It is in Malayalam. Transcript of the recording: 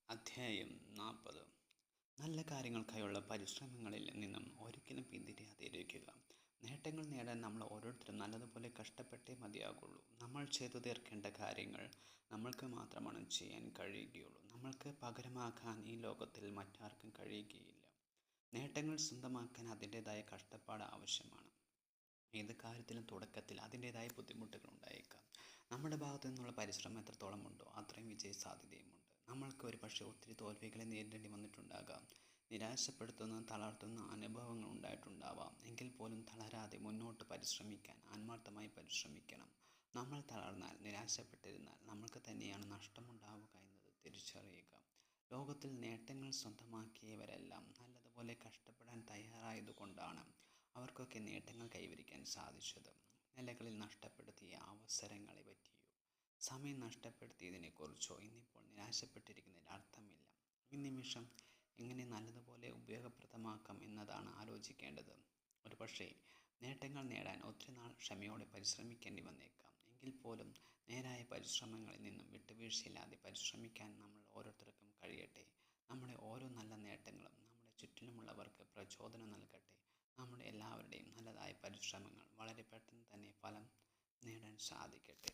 അധ്യായം 40. നല്ല കാര്യങ്ങൾക്കായുള്ള പരിശ്രമങ്ങളിൽ നിന്നും ഒരിക്കലും പിന്തിരിയാതിരിക്കുക. നേട്ടങ്ങൾ നേടാൻ നമ്മൾ ഓരോരുത്തരും നല്ലതുപോലെ കഷ്ടപ്പെട്ടേ മതിയാകുള്ളൂ. നമ്മൾ ചെയ്തു തീർക്കേണ്ട കാര്യങ്ങൾ നമ്മൾക്ക് മാത്രമാണ് ചെയ്യാൻ കഴിയുകയുള്ളൂ. നമ്മൾക്ക് പകരമാക്കാൻ ഈ ലോകത്തിൽ മറ്റാർക്കും കഴിയുകയില്ല. നേട്ടങ്ങൾ സ്വന്തമാക്കാൻ അതിൻ്റേതായ കഷ്ടപ്പാട് ആവശ്യമാണ്. ഏത് കാര്യത്തിലും തുടക്കത്തിൽ അതിൻ്റേതായ ബുദ്ധിമുട്ടുകൾ ഉണ്ടായേക്കാം. നമ്മുടെ ഭാഗത്തു നിന്നുള്ള പരിശ്രമം എത്രത്തോളം ഉണ്ടോ അത്രയും വിജയ സാധ്യതയുമുണ്ട്. നമ്മൾക്ക് ഒരു പക്ഷേ ഒത്തിരി തോൽവികളെ നേരിടേണ്ടി വന്നിട്ടുണ്ടാകാം. നിരാശപ്പെടുത്തുന്ന തളർത്തുന്ന അനുഭവങ്ങൾ ഉണ്ടായിട്ടുണ്ടാവാം. എങ്കിൽ പോലും തളരാതെ മുന്നോട്ട് പരിശ്രമിക്കാൻ ആത്മാർത്ഥമായി പരിശ്രമിക്കണം. നമ്മൾ തളർന്നാൽ നിരാശപ്പെട്ടിരുന്നാൽ നമ്മൾക്ക് തന്നെയാണ് നഷ്ടമുണ്ടാവുക എന്നത് തിരിച്ചറിയുക. ലോകത്തിൽ നേട്ടങ്ങൾ സ്വന്തമാക്കിയവരെല്ലാം നല്ലതുപോലെ കഷ്ടപ്പെടാൻ തയ്യാറായതുകൊണ്ടാണ് അവർക്കൊക്കെ നേട്ടങ്ങൾ കൈവരിക്കാൻ സാധിച്ചത്. നിലകളിൽ നഷ്ടപ്പെടുത്തിയ അവസരങ്ങളെ പറ്റിയോ സമയം നഷ്ടപ്പെടുത്തിയതിനെക്കുറിച്ചോ ഇന്നിപ്പോൾ നിരാശപ്പെട്ടിരിക്കുന്നതിൽ അർത്ഥമില്ല. ഈ നിമിഷം എങ്ങനെ നല്ലതുപോലെ ഉപയോഗപ്രദമാക്കാം എന്നതാണ് ആലോചിക്കേണ്ടത്. ഒരു പക്ഷേ നേട്ടങ്ങൾ നേടാൻ ഒത്തിരി നാൾ ക്ഷമയോടെ പരിശ്രമിക്കേണ്ടി വന്നേക്കാം. എങ്കിൽ പോലും നേരായ പരിശ്രമങ്ങളിൽ നിന്നും വിട്ടുവീഴ്ചയില്ലാതെ പരിശ്രമിക്കാൻ നമ്മൾ ഓരോരുത്തർക്കും കഴിയട്ടെ. നമ്മുടെ ഓരോ നല്ല നേട്ടങ്ങളും നമ്മുടെ ചുറ്റിലുമുള്ളവർക്ക് പ്രചോദനം നൽകട്ടെ. നമ്മുടെ എല്ലാവരുടെയും നല്ലതായ പരിശ്രമങ്ങൾ വളരെ പെട്ടെന്ന് തന്നെ ഫലം നേടാൻ സാധിക്കട്ടെ.